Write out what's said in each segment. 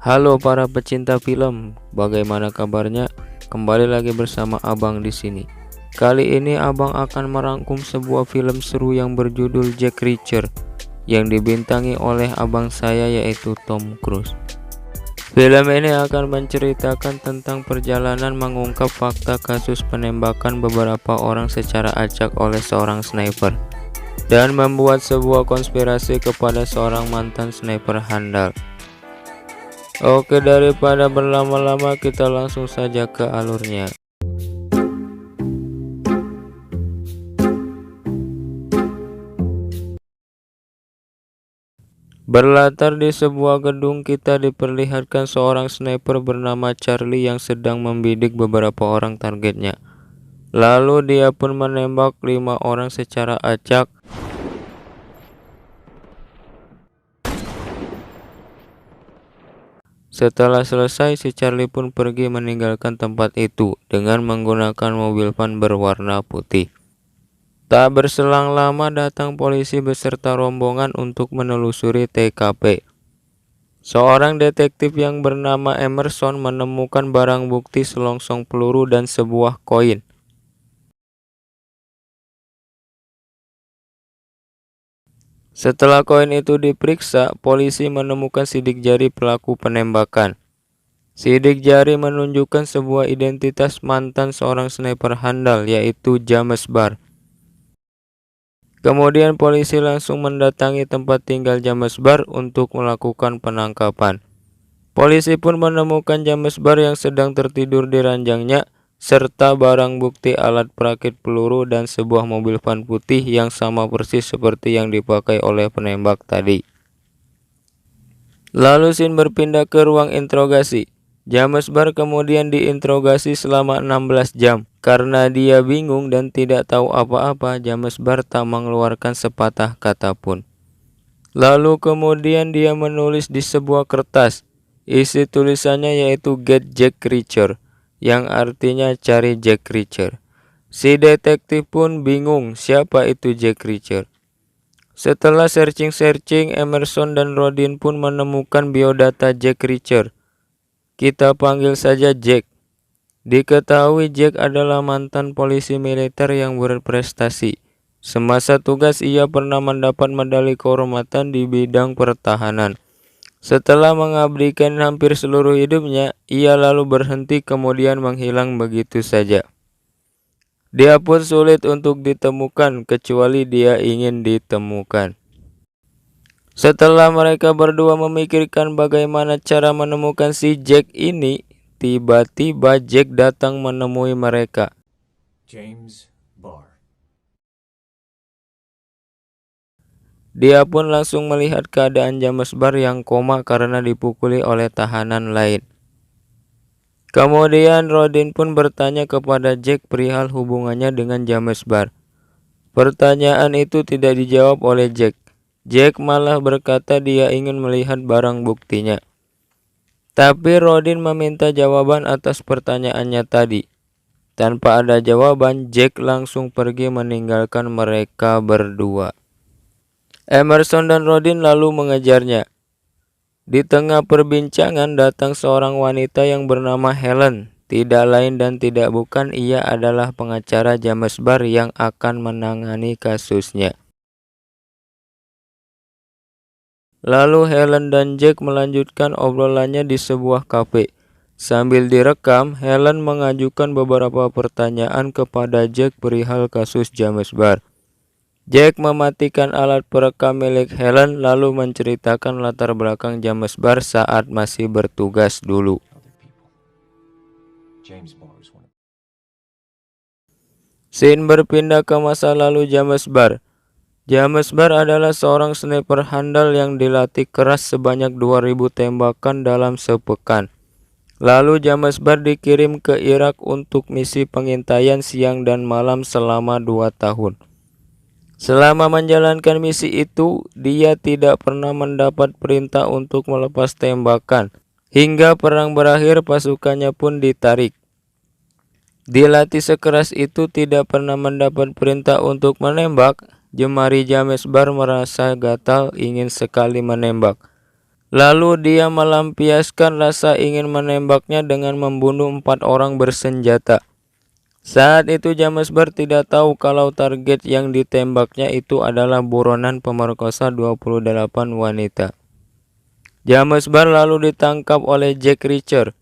Halo para pecinta film, bagaimana kabarnya? Kembali lagi bersama Abang di sini. Kali ini Abang akan merangkum sebuah film seru yang berjudul Jack Reacher yang dibintangi oleh abang saya yaitu Tom Cruise. Film ini akan menceritakan tentang perjalanan mengungkap fakta kasus penembakan beberapa orang secara acak oleh seorang sniper dan membuat sebuah konspirasi kepada seorang mantan sniper handal. Oke, daripada berlama-lama kita langsung saja ke alurnya. Berlatar di sebuah gedung, kita diperlihatkan seorang sniper bernama Charlie yang sedang membidik beberapa orang targetnya. Lalu dia pun menembak 5 orang secara acak. Setelah selesai, si Charlie pun pergi meninggalkan tempat itu dengan menggunakan mobil van berwarna putih. Tak berselang lama datang polisi beserta rombongan untuk menelusuri TKP. Seorang detektif yang bernama Emerson menemukan barang bukti selongsong peluru dan sebuah koin. Setelah koin itu diperiksa, polisi menemukan sidik jari pelaku penembakan. Sidik jari menunjukkan sebuah identitas mantan seorang sniper handal yaitu James Barr. Kemudian polisi langsung mendatangi tempat tinggal James Barr untuk melakukan penangkapan. Polisi pun menemukan James Barr yang sedang tertidur di ranjangnya serta barang bukti alat perakit peluru dan sebuah mobil van putih yang sama persis seperti yang dipakai oleh penembak tadi. Lalu scene berpindah ke ruang interogasi. James Barr kemudian diinterogasi selama 16 jam. Karena dia bingung dan tidak tahu apa-apa, James Barr tak mengeluarkan sepatah kata pun. Lalu kemudian dia menulis di sebuah kertas. Isi tulisannya yaitu Get Jack Reacher, yang artinya cari Jack Reacher. Si detektif pun bingung siapa itu Jack Reacher. Setelah searching, Emerson dan Rodin pun menemukan biodata Jack Reacher. Kita panggil saja Jack. Diketahui Jack adalah mantan polisi militer yang berprestasi. Semasa tugas ia pernah mendapat medali kehormatan di bidang pertahanan. Setelah mengabdikan hampir seluruh hidupnya, ia lalu berhenti kemudian menghilang begitu saja. Dia pun sulit untuk ditemukan kecuali dia ingin ditemukan. Setelah mereka berdua memikirkan bagaimana cara menemukan si Jack ini, tiba-tiba Jack datang menemui mereka. James Barr. Dia pun langsung melihat keadaan James Barr yang koma karena dipukuli oleh tahanan lain. Kemudian Rodin pun bertanya kepada Jack perihal hubungannya dengan James Barr. Pertanyaan itu tidak dijawab oleh Jack. Jack malah berkata dia ingin melihat barang buktinya. Tapi Rodin meminta jawaban atas pertanyaannya tadi. Tanpa ada jawaban, Jack langsung pergi meninggalkan mereka berdua. Emerson dan Rodin lalu mengejarnya. Di tengah perbincangan datang seorang wanita yang bernama Helen. Tidak lain dan tidak bukan, ia adalah pengacara James Barr yang akan menangani kasusnya. Lalu Helen dan Jack melanjutkan obrolannya di sebuah kafe. Sambil direkam, Helen mengajukan beberapa pertanyaan kepada Jack perihal kasus James Barr. Jack mematikan alat perekam milik Helen lalu menceritakan latar belakang James Barr saat masih bertugas dulu. Scene berpindah ke masa lalu James Barr. James Barr adalah seorang sniper handal yang dilatih keras sebanyak 2000 tembakan dalam sepekan. Lalu James Barr dikirim ke Irak untuk misi pengintaian siang dan malam selama 2 tahun. Selama menjalankan misi itu, dia tidak pernah mendapat perintah untuk melepas tembakan. Hingga perang berakhir, pasukannya pun ditarik. Dilatih sekeras itu tidak pernah mendapat perintah untuk menembak. Jemari James Barr merasa gatal ingin sekali menembak. Lalu dia melampiaskan rasa ingin menembaknya dengan membunuh 4 orang bersenjata. Saat itu James Barr tidak tahu kalau target yang ditembaknya itu adalah buronan pemerkosa 28 wanita. James Barr lalu ditangkap oleh Jack Reacher.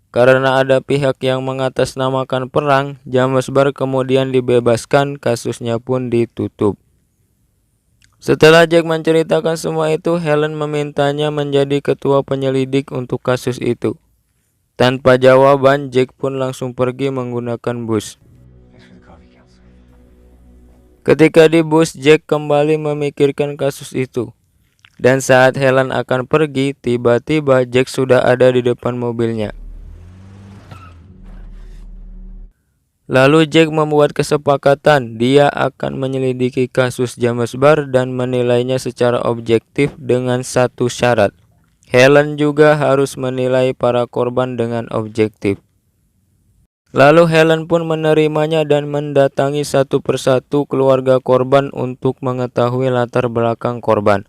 Karena ada pihak yang mengatasnamakan perang, James Barr kemudian dibebaskan, kasusnya pun ditutup. Setelah Jack menceritakan semua itu, Helen memintanya menjadi ketua penyelidik untuk kasus itu. Tanpa jawaban, Jack pun langsung pergi menggunakan bus. Thanks for the coffee, counselor. Ketika di bus, Jack kembali memikirkan kasus itu. Dan saat Helen akan pergi, tiba-tiba Jack sudah ada di depan mobilnya. Lalu Jack membuat kesepakatan dia akan menyelidiki kasus James Barr dan menilainya secara objektif dengan satu syarat. Helen juga harus menilai para korban dengan objektif. Lalu Helen pun menerimanya dan mendatangi satu persatu keluarga korban untuk mengetahui latar belakang korban.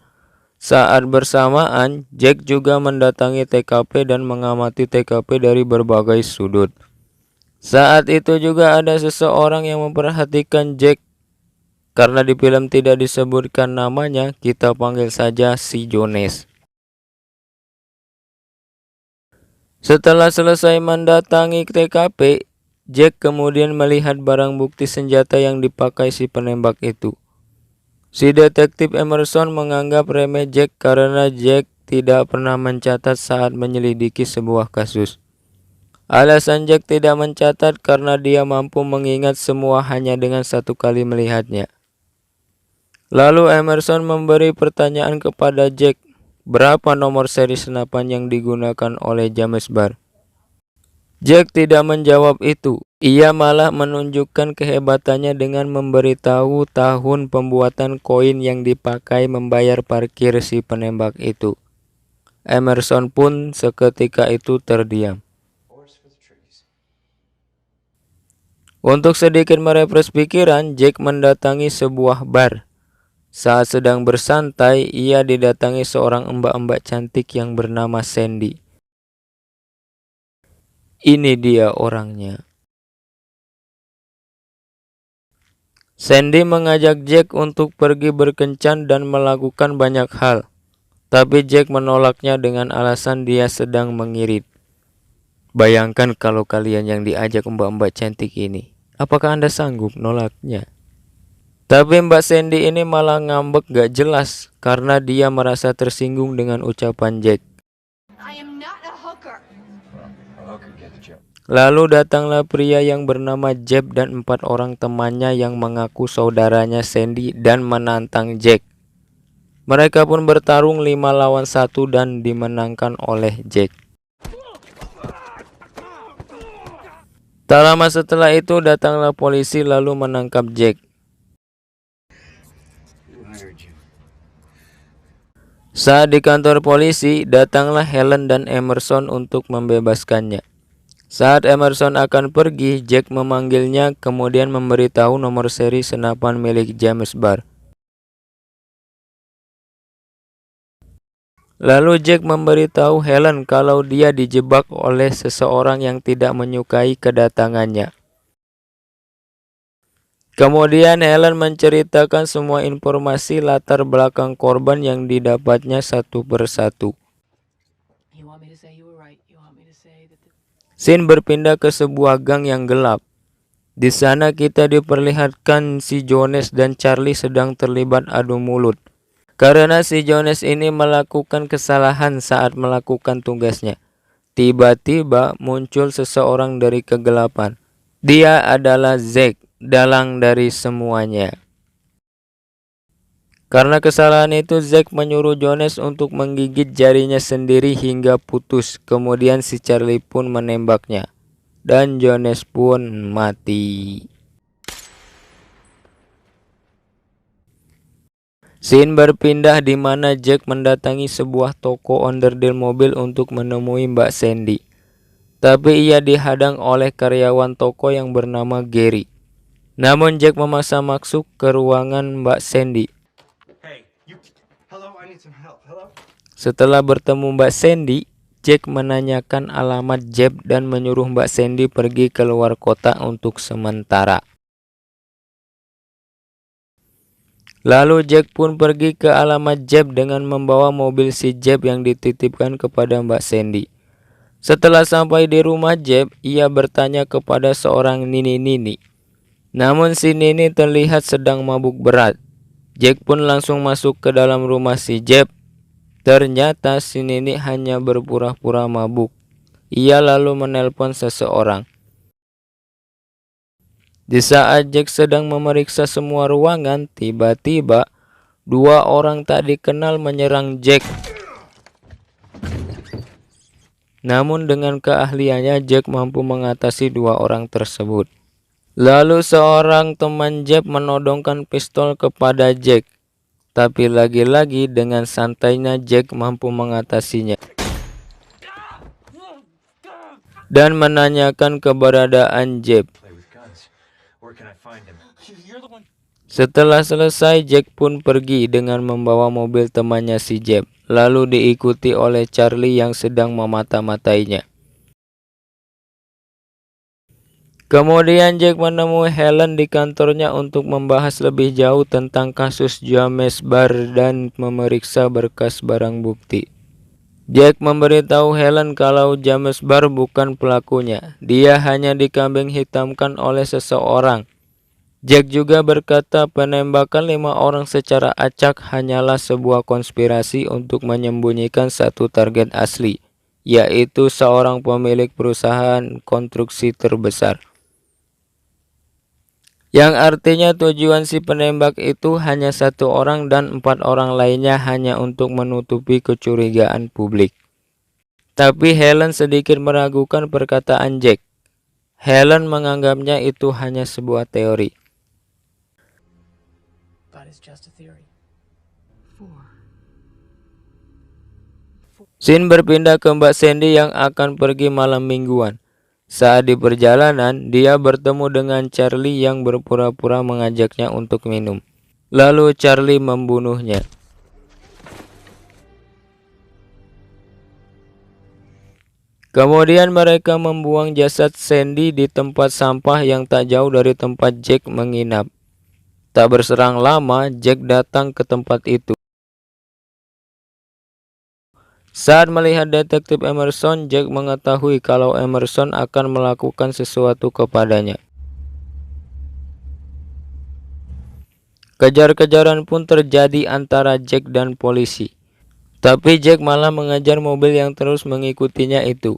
Saat bersamaan, Jack juga mendatangi TKP dan mengamati TKP dari berbagai sudut. Saat itu juga ada seseorang yang memperhatikan Jack. Karena di film tidak disebutkan namanya, kita panggil saja si Jones. Setelah selesai mendatangi TKP, Jack kemudian melihat barang bukti senjata yang dipakai si penembak itu. Si detektif Emerson menganggap remeh Jack karena Jack tidak pernah mencatat saat menyelidiki sebuah kasus. Alasan Jack tidak mencatat karena dia mampu mengingat semua hanya dengan satu kali melihatnya. Lalu Emerson memberi pertanyaan kepada Jack, berapa nomor seri senapan yang digunakan oleh James Barr? Jack tidak menjawab itu. Ia malah menunjukkan kehebatannya dengan memberitahu tahun pembuatan koin yang dipakai membayar parkir si penembak itu. Emerson pun seketika itu terdiam. Forest for the trees. Untuk sedikit merefresh pikiran, Jack mendatangi sebuah bar. Saat sedang bersantai, ia didatangi seorang mbak-mbak cantik yang bernama Sandy. Ini dia orangnya. Sandy mengajak Jack untuk pergi berkencan dan melakukan banyak hal. Tapi Jack menolaknya dengan alasan dia sedang mengirit. Bayangkan kalau kalian yang diajak mbak-mbak cantik ini. Apakah Anda sanggup nolaknya? Tapi Mbak Sandy ini malah ngambek gak jelas karena dia merasa tersinggung dengan ucapan Jack. I am not a hooker. Well, a hooker get the joke. Lalu datanglah pria yang bernama Jeb dan 4 orang temannya yang mengaku saudaranya Sandy dan menantang Jack. Mereka pun bertarung 5 lawan 1 dan dimenangkan oleh Jack. Tak lama setelah itu datanglah polisi lalu menangkap Jack. Who hired you? Saat di kantor polisi, datanglah Helen dan Emerson untuk membebaskannya. Saat Emerson akan pergi, Jack memanggilnya kemudian memberitahu nomor seri senapan milik James Barr. Lalu Jack memberitahu Helen kalau dia dijebak oleh seseorang yang tidak menyukai kedatangannya. Kemudian Helen menceritakan semua informasi latar belakang korban yang didapatnya satu persatu. You want me to say you were right? You want me to say that Scene berpindah ke sebuah gang yang gelap. Di sana kita diperlihatkan si Jones dan Charlie sedang terlibat adu mulut. Karena si Jones ini melakukan kesalahan saat melakukan tugasnya. Tiba-tiba muncul seseorang dari kegelapan. Dia adalah Zack, dalang dari semuanya. Karena kesalahan itu, Zack menyuruh Jones untuk menggigit jarinya sendiri hingga putus. Kemudian si Charlie pun menembaknya. Dan Jones pun mati. Scene berpindah di mana Jack mendatangi sebuah toko onderdil mobil untuk menemui Mbak Sandy. Tapi ia dihadang oleh karyawan toko yang bernama Gary. Namun Jack memaksa masuk ke ruangan Mbak Sandy. Hey, you. Hello, I need some help. Hello? Setelah bertemu Mbak Sandy, Jack menanyakan alamat Jeb dan menyuruh Mbak Sandy pergi ke luar kota untuk sementara. Lalu Jack pun pergi ke alamat Jeb dengan membawa mobil si Jeb yang dititipkan kepada Mbak Sandy. Setelah sampai di rumah Jeb, ia bertanya kepada seorang nini-nini. Namun si nini terlihat sedang mabuk berat. Jack pun langsung masuk ke dalam rumah si Jeb. Ternyata si nini hanya berpura-pura mabuk. Ia lalu menelpon seseorang. Di saat Jack sedang memeriksa semua ruangan, tiba-tiba dua orang tak dikenal menyerang Jack. Namun dengan keahliannya Jack mampu mengatasi dua orang tersebut. Lalu seorang teman Jack menodongkan pistol kepada Jack. Tapi lagi-lagi dengan santainya Jack mampu mengatasinya dan menanyakan keberadaan Jeb. Play with guns. Where can I find him? Setelah selesai, Jack pun pergi dengan membawa mobil temannya si Jeb, lalu diikuti oleh Charlie yang sedang memata-matainya. Kemudian Jack menemui Helen di kantornya untuk membahas lebih jauh tentang kasus James Barr dan memeriksa berkas barang bukti. Jack memberitahu Helen kalau James Barr bukan pelakunya, dia hanya dikambing hitamkan oleh seseorang. Jack juga berkata penembakan 5 orang secara acak hanyalah sebuah konspirasi untuk menyembunyikan satu target asli, yaitu seorang pemilik perusahaan konstruksi terbesar. Yang artinya tujuan si penembak itu hanya 1 orang dan 4 orang lainnya hanya untuk menutupi kecurigaan publik. Tapi Helen sedikit meragukan perkataan Jack. Helen menganggapnya itu hanya sebuah teori. But it's just a theory. 4. Scene berpindah ke Mbak Sandy yang akan pergi malam mingguan. Saat di perjalanan, dia bertemu dengan Charlie yang berpura-pura mengajaknya untuk minum. Lalu Charlie membunuhnya. Kemudian mereka membuang jasad Sandy di tempat sampah yang tak jauh dari tempat Jack menginap. Tak berserang lama, Jack datang ke tempat itu. Saat melihat detektif Emerson, Jack mengetahui kalau Emerson akan melakukan sesuatu kepadanya. Kejar-kejaran pun terjadi antara Jack dan polisi. Tapi Jack malah mengejar mobil yang terus mengikutinya itu.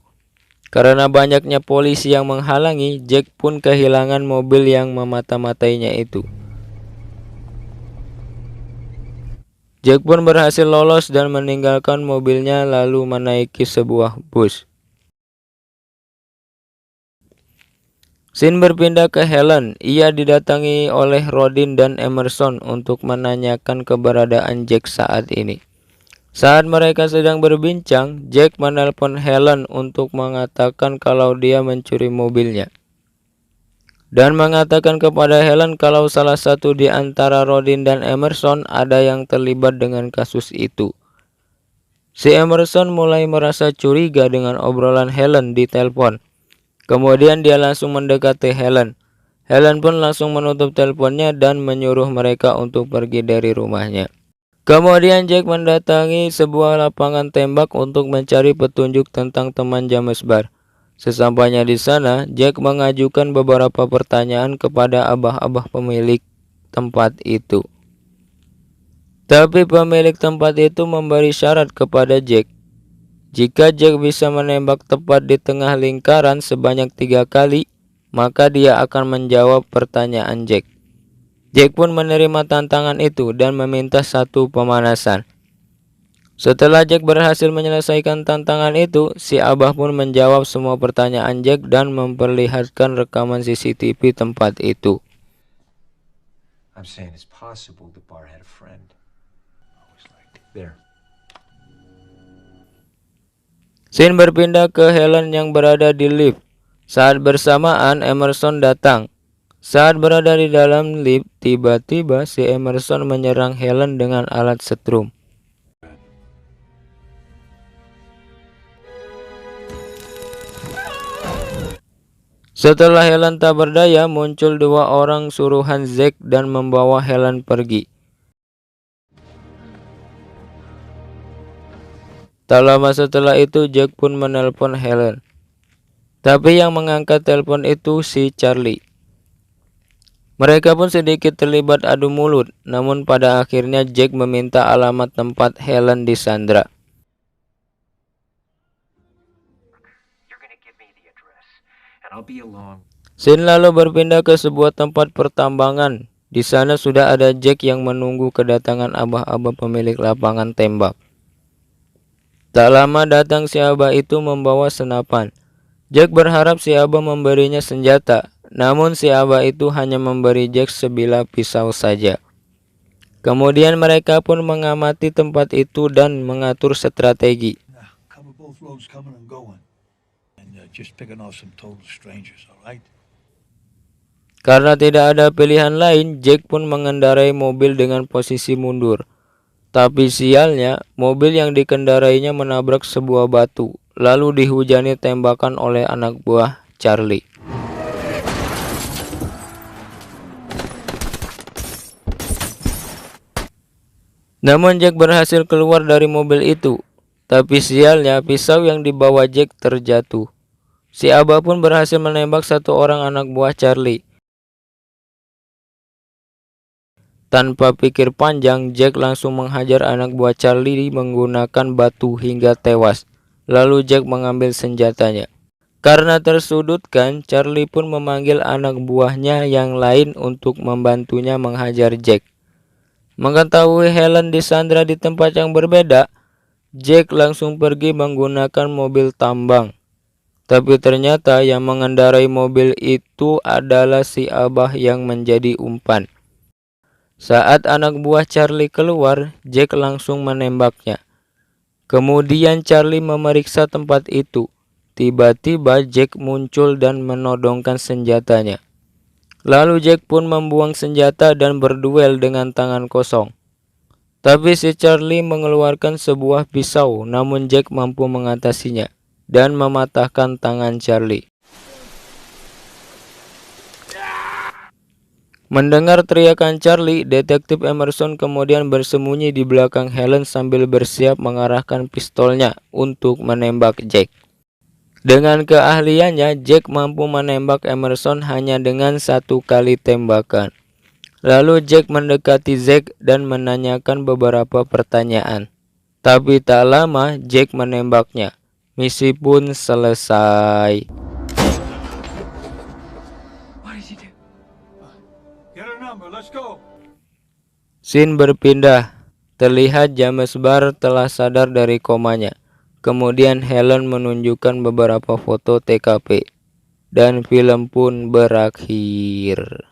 Karena banyaknya polisi yang menghalangi, Jack pun kehilangan mobil yang memata-matainya itu. Jack pun berhasil lolos dan meninggalkan mobilnya lalu menaiki sebuah bus. Scene berpindah ke Helen. Ia didatangi oleh Rodin dan Emerson untuk menanyakan keberadaan Jack saat ini. Saat mereka sedang berbincang, Jack menelpon Helen untuk mengatakan kalau dia mencuri mobilnya. Dan mengatakan kepada Helen kalau salah satu di antara Rodin dan Emerson ada yang terlibat dengan kasus itu. Si Emerson mulai merasa curiga dengan obrolan Helen di telepon. Kemudian dia langsung mendekati Helen. Helen pun langsung menutup teleponnya dan menyuruh mereka untuk pergi dari rumahnya. Kemudian Jack mendatangi sebuah lapangan tembak untuk mencari petunjuk tentang teman James Barr. Sesampainya di sana, Jack mengajukan beberapa pertanyaan kepada abah-abah pemilik tempat itu. Tapi pemilik tempat itu memberi syarat kepada Jack. Jika Jack bisa menembak tepat di tengah lingkaran sebanyak 3 kali, maka dia akan menjawab pertanyaan Jack. Jack pun menerima tantangan itu dan meminta satu pemanasan. Setelah Jack berhasil menyelesaikan tantangan itu, si abah pun menjawab semua pertanyaan Jack dan memperlihatkan rekaman CCTV tempat itu. I'm saying it's possible the bar had a friend. Always liked it. There. Scene berpindah ke Helen yang berada di lift. Saat bersamaan Emerson datang. Saat berada di dalam lift, tiba-tiba si Emerson menyerang Helen dengan alat setrum. Setelah Helen tak berdaya, muncul dua orang suruhan Zack dan membawa Helen pergi. Tak lama setelah itu, Jack pun menelpon Helen. Tapi yang mengangkat telepon itu si Charlie. Mereka pun sedikit terlibat adu mulut, namun pada akhirnya Jack meminta alamat tempat Helen disandra. I'll be along. Sin lalu berpindah ke sebuah tempat pertambangan. Di sana sudah ada Jack yang menunggu kedatangan abah-abah pemilik lapangan tembak. Tak lama datang si abah itu membawa senapan. Jack berharap si abah memberinya senjata, namun si abah itu hanya memberi Jack sebilah pisau saja. Kemudian mereka pun mengamati tempat itu dan mengatur strategi. Cover both roads coming and going. And just picking off some total strangers, all right? Karena tidak ada pilihan lain, Jack pun mengendarai mobil dengan posisi mundur. Tapi sialnya, mobil yang dikendarainya menabrak sebuah batu, lalu dihujani tembakan oleh anak buah Charlie. Namun Jack berhasil keluar dari mobil itu. Tapi sialnya, pisau yang dibawa Jack terjatuh. Si abah pun berhasil menembak satu orang anak buah Charlie. Tanpa pikir panjang, Jack langsung menghajar anak buah Charlie menggunakan batu hingga tewas. Lalu Jack mengambil senjatanya. Karena tersudutkan, Charlie pun memanggil anak buahnya yang lain untuk membantunya menghajar Jack. Mengetahui Helen disandra di tempat yang berbeda, Jack langsung pergi menggunakan mobil tambang. Tapi ternyata yang mengendarai mobil itu adalah si abah yang menjadi umpan. Saat anak buah Charlie keluar, Jack langsung menembaknya. Kemudian Charlie memeriksa tempat itu. Tiba-tiba Jack muncul dan menodongkan senjatanya. Lalu Jack pun membuang senjata dan berduel dengan tangan kosong. Tapi si Charlie mengeluarkan sebuah pisau, namun Jack mampu mengatasinya dan mematahkan tangan Charlie. Mendengar teriakan Charlie, Detektif Emerson kemudian bersembunyi di belakang Helen sambil bersiap mengarahkan pistolnya untuk menembak Jack. Dengan keahliannya, Jack mampu menembak Emerson hanya dengan satu kali tembakan. Lalu Jack mendekati Zack dan menanyakan beberapa pertanyaan. Tapi tak lama Jack menembaknya. Misi pun selesai. Let's go. Scene berpindah. Terlihat James Barr telah sadar dari komanya. Kemudian Helen menunjukkan beberapa foto TKP. Dan film pun berakhir.